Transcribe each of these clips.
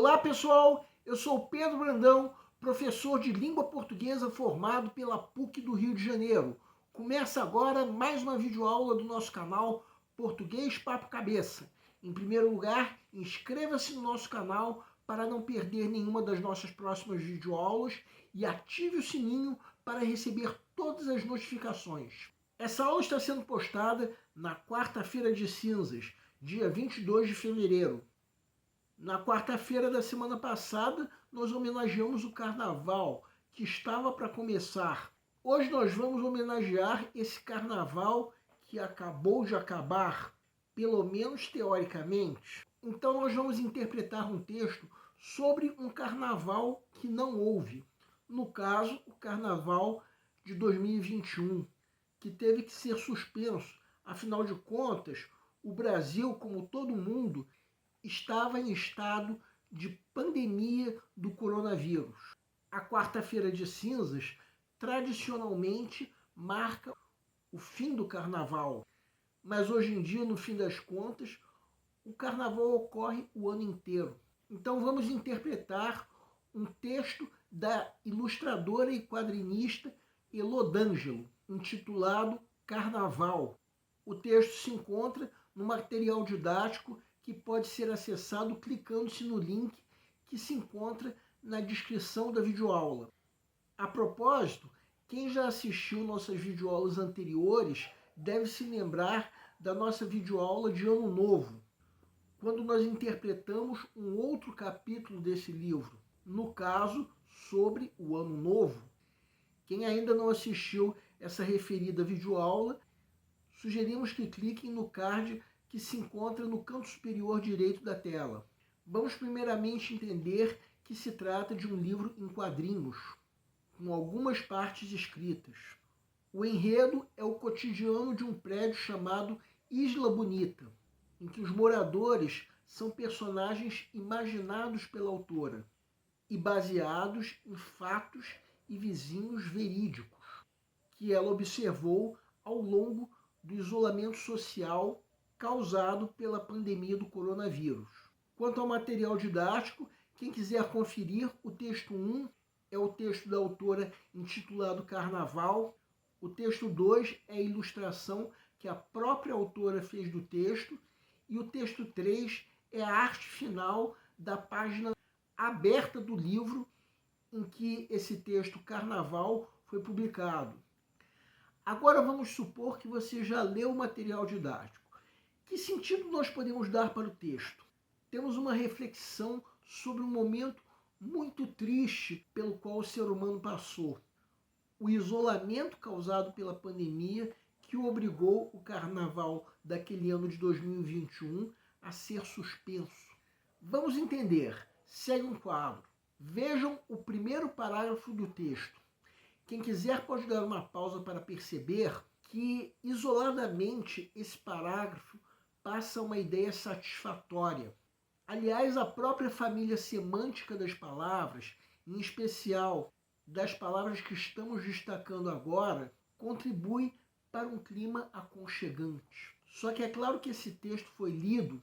Olá pessoal, eu sou Pedro Brandão, professor de língua portuguesa formado pela PUC do Rio de Janeiro. Começa agora mais uma videoaula do nosso canal Português Papo Cabeça. Em primeiro lugar, inscreva-se no nosso canal para não perder nenhuma das nossas próximas videoaulas e ative o sininho para receber todas as notificações. Essa aula está sendo postada na quarta-feira de cinzas, dia 22 de fevereiro. Na quarta-feira da semana passada, nós homenageamos o Carnaval, que estava para começar. Hoje nós vamos homenagear esse Carnaval que acabou de acabar, pelo menos teoricamente. Então nós vamos interpretar um texto sobre um Carnaval que não houve. No caso, o Carnaval de 2021, que teve que ser suspenso. Afinal de contas, o Brasil, como todo mundo, estava em estado de pandemia do coronavírus. A quarta-feira de cinzas tradicionalmente marca o fim do carnaval, mas hoje em dia, no fim das contas, o carnaval ocorre o ano inteiro. Então vamos interpretar um texto da ilustradora e quadrinista Elodângelo, intitulado Carnaval. O texto se encontra no material didático que pode ser acessado clicando-se no link que se encontra na descrição da videoaula. A propósito, quem já assistiu nossas videoaulas anteriores deve se lembrar da nossa videoaula de Ano Novo, quando nós interpretamos um outro capítulo desse livro, no caso, sobre o Ano Novo. Quem ainda não assistiu essa referida videoaula, sugerimos que cliquem no card que se encontra no canto superior direito da tela. Vamos primeiramente entender que se trata de um livro em quadrinhos, com algumas partes escritas. O enredo é o cotidiano de um prédio chamado Isla Bonita, em que os moradores são personagens imaginados pela autora e baseados em fatos e vizinhos verídicos que ela observou ao longo do isolamento social causado pela pandemia do coronavírus. Quanto ao material didático, quem quiser conferir, o texto 1 é o texto da autora intitulado Carnaval. O texto 2 é a ilustração que a própria autora fez do texto. E o texto 3 é a arte final da página aberta do livro em que esse texto Carnaval foi publicado. Agora vamos supor que você já leu o material didático. Que sentido nós podemos dar para o texto? Temos uma reflexão sobre um momento muito triste pelo qual o ser humano passou. O isolamento causado pela pandemia que obrigou o carnaval daquele ano de 2021 a ser suspenso. Vamos entender. Segue um quadro. Vejam o primeiro parágrafo do texto. Quem quiser pode dar uma pausa para perceber que, isoladamente, esse parágrafo passa uma ideia satisfatória. Aliás, a própria família semântica das palavras, em especial das palavras que estamos destacando agora, contribui para um clima aconchegante. Só que é claro que esse texto foi lido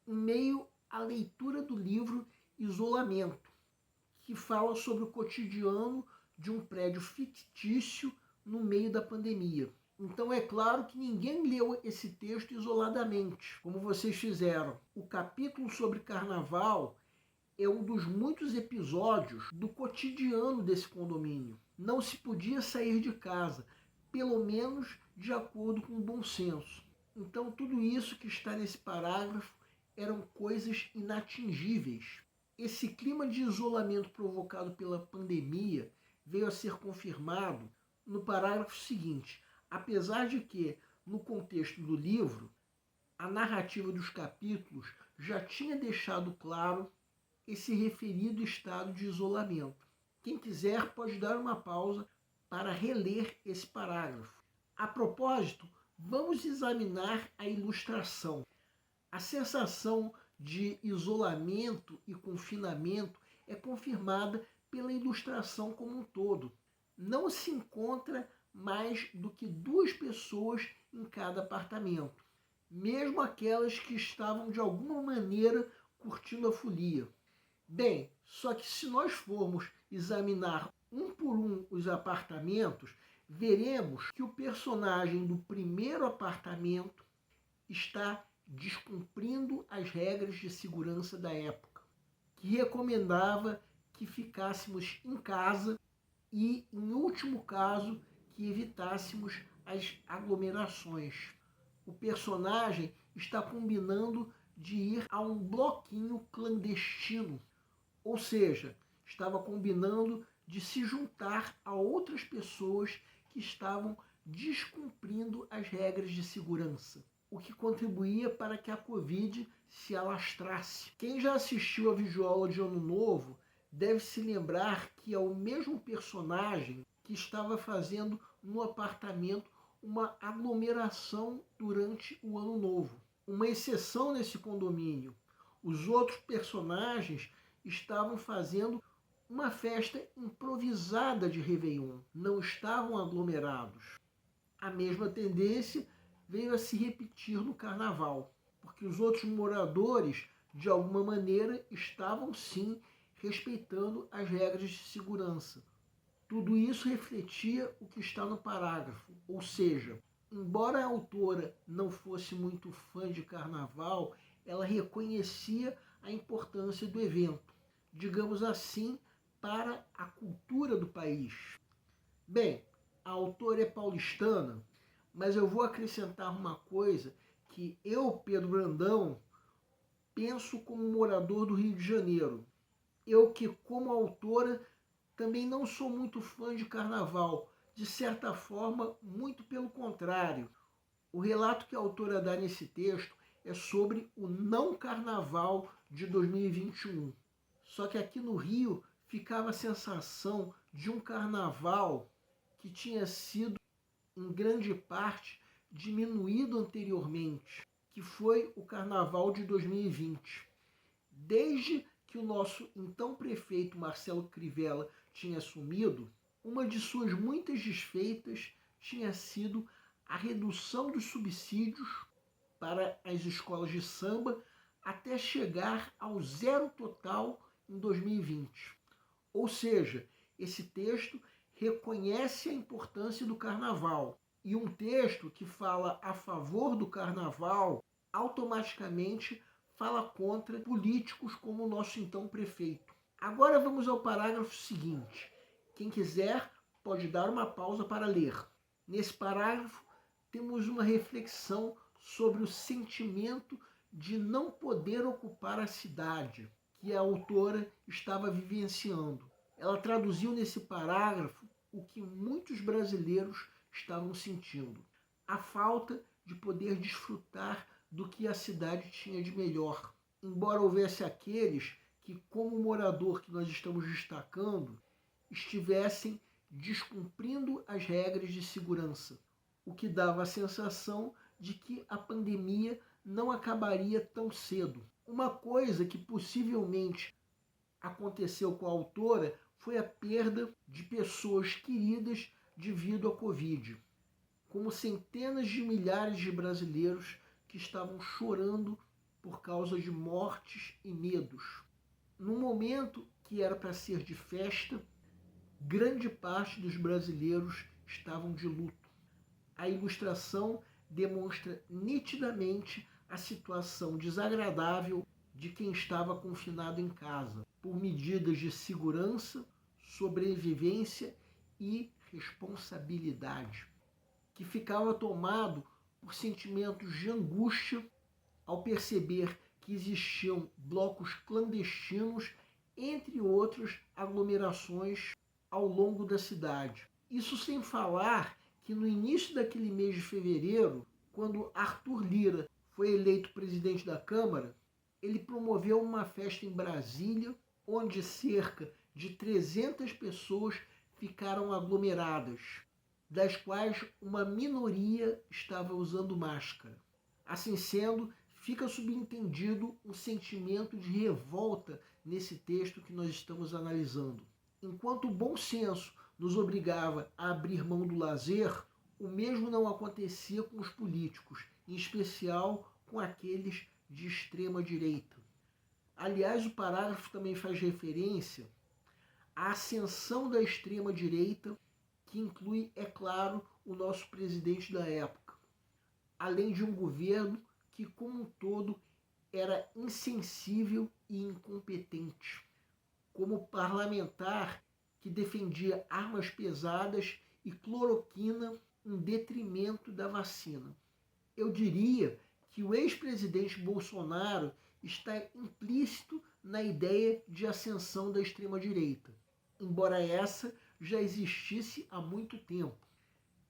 em meio à leitura do livro Isolamento, que fala sobre o cotidiano de um prédio fictício no meio da pandemia. Então é claro que ninguém leu esse texto isoladamente, como vocês fizeram. O capítulo sobre carnaval é um dos muitos episódios do cotidiano desse condomínio. Não se podia sair de casa, pelo menos de acordo com o bom senso. Então tudo isso que está nesse parágrafo eram coisas inatingíveis. Esse clima de isolamento provocado pela pandemia veio a ser confirmado no parágrafo seguinte. Apesar de que, no contexto do livro, a narrativa dos capítulos já tinha deixado claro esse referido estado de isolamento. Quem quiser pode dar uma pausa para reler esse parágrafo. A propósito, vamos examinar a ilustração. A sensação de isolamento e confinamento é confirmada pela ilustração como um todo. Não se encontra mais do que 2 pessoas em cada apartamento, mesmo aquelas que estavam de alguma maneira curtindo a folia. Bem, só que se nós formos examinar um por um os apartamentos, veremos que o personagem do primeiro apartamento está descumprindo as regras de segurança da época, que recomendava que ficássemos em casa e, em último caso, que evitássemos as aglomerações. O personagem está combinando de ir a um bloquinho clandestino, ou seja, estava combinando de se juntar a outras pessoas que estavam descumprindo as regras de segurança, o que contribuía para que a Covid se alastrasse. Quem já assistiu a videoaula de Ano Novo deve se lembrar que é o mesmo personagem que estava fazendo no apartamento uma aglomeração durante o Ano Novo. Uma exceção nesse condomínio. Os outros personagens estavam fazendo uma festa improvisada de Réveillon, não estavam aglomerados. A mesma tendência veio a se repetir no Carnaval, porque os outros moradores, de alguma maneira, estavam sim respeitando as regras de segurança. Tudo isso refletia o que está no parágrafo, ou seja, embora a autora não fosse muito fã de Carnaval, ela reconhecia a importância do evento, digamos assim, para a cultura do país. Bem, a autora é paulistana, mas eu vou acrescentar uma coisa que eu, Pedro Brandão, penso como morador do Rio de Janeiro. Eu que, como autora, também não sou muito fã de Carnaval, de certa forma, muito pelo contrário. O relato que a autora dá nesse texto é sobre o não Carnaval de 2021. Só que aqui no Rio ficava a sensação de um carnaval que tinha sido, em grande parte, diminuído anteriormente, que foi o carnaval de 2020. Desde que o nosso então prefeito Marcelo Crivella tinha assumido, uma de suas muitas desfeitas tinha sido a redução dos subsídios para as escolas de samba até chegar ao zero total em 2020. Ou seja, esse texto reconhece a importância do carnaval. E um texto que fala a favor do carnaval automaticamente fala contra políticos como o nosso então prefeito. Agora vamos ao parágrafo seguinte. Quem quiser pode dar uma pausa para ler. Nesse parágrafo temos uma reflexão sobre o sentimento de não poder ocupar a cidade que a autora estava vivenciando. Ela traduziu nesse parágrafo o que muitos brasileiros estavam sentindo: a falta de poder desfrutar do que a cidade tinha de melhor. Embora houvesse aqueles que, como o morador que nós estamos destacando, estivessem descumprindo as regras de segurança, o que dava a sensação de que a pandemia não acabaria tão cedo. Uma coisa que possivelmente aconteceu com a autora foi a perda de pessoas queridas devido à Covid, como centenas de milhares de brasileiros que estavam chorando por causa de mortes e medos. Num momento que era para ser de festa, grande parte dos brasileiros estavam de luto. A ilustração demonstra nitidamente a situação desagradável de quem estava confinado em casa, por medidas de segurança, sobrevivência e responsabilidade, que ficava tomado por sentimentos de angústia ao perceber que existiam blocos clandestinos, entre outras aglomerações ao longo da cidade. Isso sem falar que no início daquele mês de fevereiro, quando Arthur Lira foi eleito presidente da Câmara, ele promoveu uma festa em Brasília, onde cerca de 300 pessoas ficaram aglomeradas, das quais uma minoria estava usando máscara. Assim sendo, fica subentendido um sentimento de revolta nesse texto que nós estamos analisando. Enquanto o bom senso nos obrigava a abrir mão do lazer, o mesmo não acontecia com os políticos, em especial com aqueles de extrema direita. Aliás, o parágrafo também faz referência à ascensão da extrema-direita, que inclui, é claro, o nosso presidente da época, além de um governo que, como um todo, era insensível e incompetente, como parlamentar que defendia armas pesadas e cloroquina em detrimento da vacina. Eu diria que o ex-presidente Bolsonaro está implícito na ideia de ascensão da extrema-direita, embora essa já existisse há muito tempo.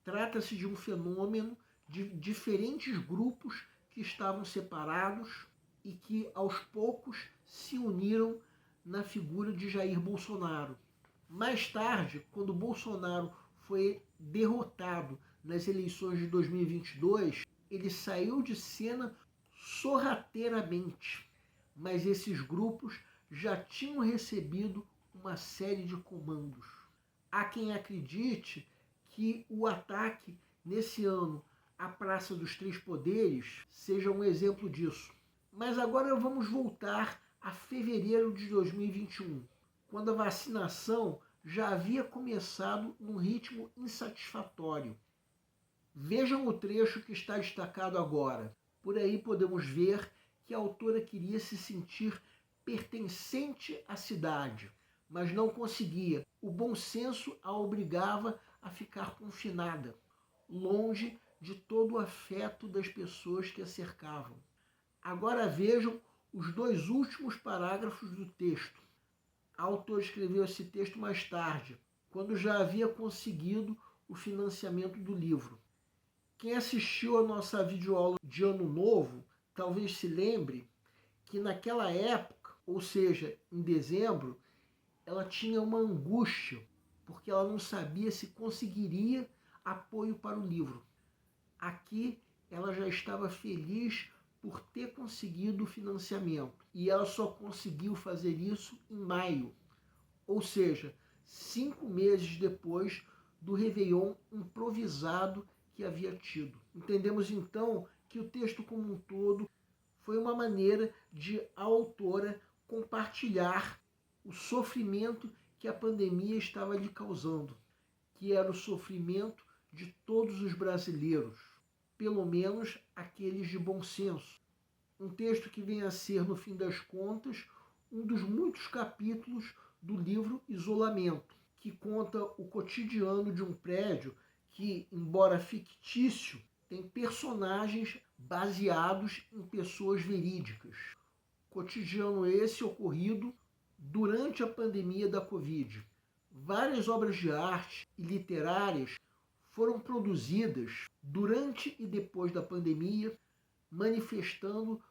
Trata-se de um fenômeno de diferentes grupos que estavam separados e que, aos poucos, se uniram na figura de Jair Bolsonaro. Mais tarde, quando Bolsonaro foi derrotado nas eleições de 2022, ele saiu de cena sorrateiramente, mas esses grupos já tinham recebido uma série de comandos. Há quem acredite que o ataque nesse ano à Praça dos Três Poderes seja um exemplo disso. Mas agora vamos voltar a fevereiro de 2021, quando a vacinação já havia começado num ritmo insatisfatório. Vejam o trecho que está destacado agora. Por aí podemos ver que a autora queria se sentir pertencente à cidade, mas não conseguia. O bom senso a obrigava a ficar confinada, longe de todo o afeto das pessoas que a cercavam. Agora vejam os dois últimos parágrafos do texto. A autora escreveu esse texto mais tarde, quando já havia conseguido o financiamento do livro. Quem assistiu a nossa videoaula de Ano Novo, talvez se lembre que naquela época, ou seja, em dezembro, ela tinha uma angústia, porque ela não sabia se conseguiria apoio para o livro. Aqui ela já estava feliz por ter conseguido o financiamento, e ela só conseguiu fazer isso em maio, ou seja, 5 meses depois do Réveillon improvisado que havia tido. Entendemos então que o texto como um todo foi uma maneira de a autora compartilhar o sofrimento que a pandemia estava lhe causando, que era o sofrimento de todos os brasileiros, pelo menos aqueles de bom senso. Um texto que vem a ser, no fim das contas, um dos muitos capítulos do livro Isolamento, que conta o cotidiano de um prédio que, embora fictício, tem personagens baseados em pessoas verídicas. Cotidiano esse ocorrido durante a pandemia da Covid. Várias obras de arte e literárias foram produzidas durante e depois da pandemia, manifestando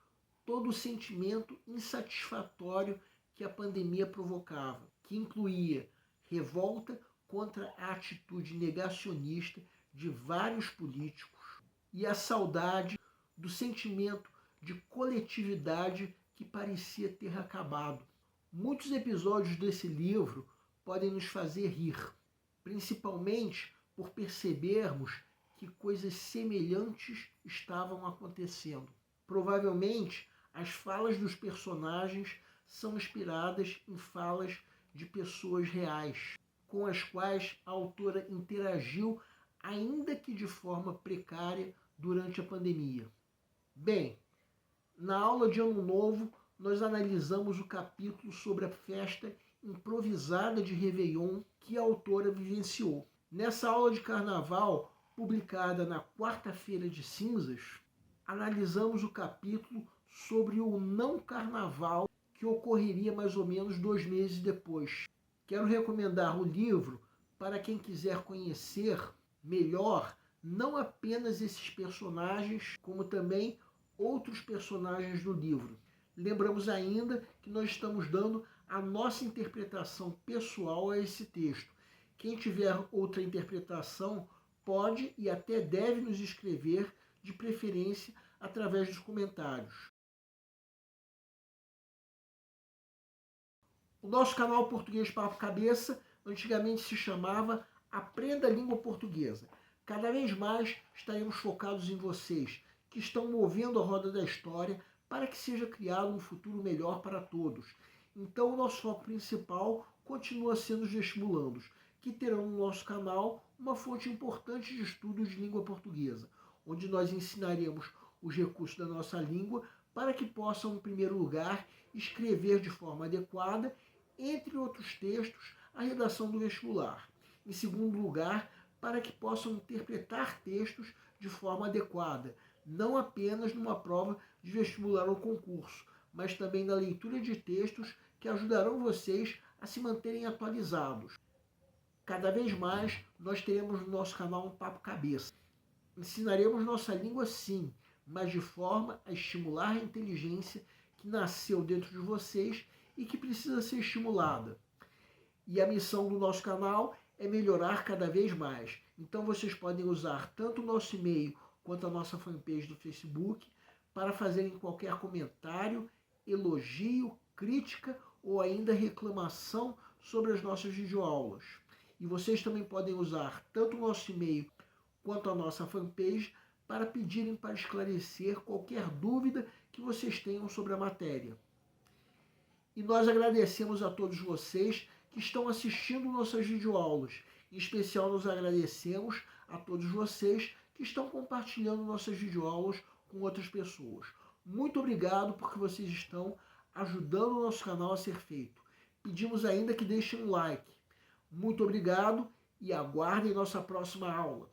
todo o sentimento insatisfatório que a pandemia provocava, que incluía revolta contra a atitude negacionista de vários políticos e a saudade do sentimento de coletividade que parecia ter acabado. Muitos episódios desse livro podem nos fazer rir, principalmente por percebermos que coisas semelhantes estavam acontecendo. Provavelmente, as falas dos personagens são inspiradas em falas de pessoas reais, com as quais a autora interagiu, ainda que de forma precária, durante a pandemia. Bem, na aula de Ano Novo, nós analisamos o capítulo sobre a festa improvisada de Réveillon que a autora vivenciou. Nessa aula de Carnaval, publicada na quarta-feira de cinzas, analisamos o capítulo sobre o não carnaval que ocorreria mais ou menos 2 meses depois. Quero recomendar o livro para quem quiser conhecer melhor não apenas esses personagens, como também outros personagens do livro. Lembramos ainda que nós estamos dando a nossa interpretação pessoal a esse texto. Quem tiver outra interpretação pode e até deve nos escrever, de preferência através dos comentários. O nosso canal Português Papo Cabeça antigamente se chamava Aprenda a Língua Portuguesa. Cada vez mais estaremos focados em vocês, que estão movendo a roda da história para que seja criado um futuro melhor para todos. Então, o nosso foco principal continua sendo os vestibulandos, que terão no nosso canal uma fonte importante de estudos de língua portuguesa, onde nós ensinaremos os recursos da nossa língua para que possam, em primeiro lugar, escrever de forma adequada, entre outros textos, a redação do vestibular. Em segundo lugar, para que possam interpretar textos de forma adequada, não apenas numa prova de vestibular ou concurso, mas também na leitura de textos que ajudarão vocês a se manterem atualizados. Cada vez mais nós teremos no nosso canal um Papo Cabeça. Ensinaremos nossa língua sim, mas de forma a estimular a inteligência que nasceu dentro de vocês e que precisa ser estimulada. E a missão do nosso canal é melhorar cada vez mais. Então vocês podem usar tanto o nosso e-mail quanto a nossa fanpage do Facebook para fazerem qualquer comentário, elogio, crítica ou ainda reclamação sobre as nossas videoaulas. E vocês também podem usar tanto o nosso e-mail quanto a nossa fanpage para pedirem para esclarecer qualquer dúvida que vocês tenham sobre a matéria. E nós agradecemos a todos vocês que estão assistindo nossas videoaulas. Em especial, nós agradecemos a todos vocês que estão compartilhando nossas videoaulas com outras pessoas. Muito obrigado porque vocês estão ajudando o nosso canal a ser feito. Pedimos ainda que deixem um like. Muito obrigado e aguardem nossa próxima aula.